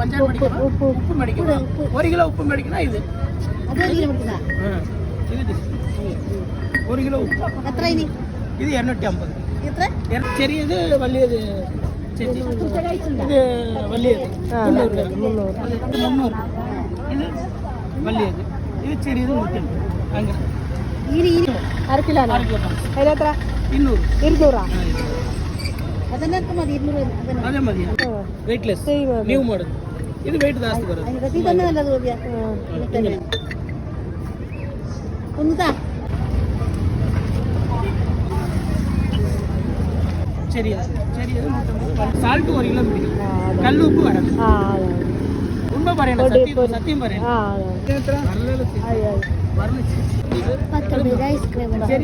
பஞ்சாயத்து மேடிக்கணும், உப்பு மேடிக்கணும். 1 கிலோ உப்பு மேடிக்கணும். இது இது 1 கிலோ உப்பு. இது 250. சரி, இது வள்ளியது. சரி, இது வள்ளியது 300. இது 300. இது வள்ளியது. இது சரி, இது 150. அங்கே அரை கிலோ 200. அதே மாதிரி வெயிட்லெஸ் நியூ மாடல். இது வெயிட் ஜாஸ்தி வரும். சரி சரி, இது 150. சால்ட் 1 கிலோ பிடிக்கும். கல் உப்பு வராது. உண்மை பாருங்க, சத்தியம் பாருங்க. சரி.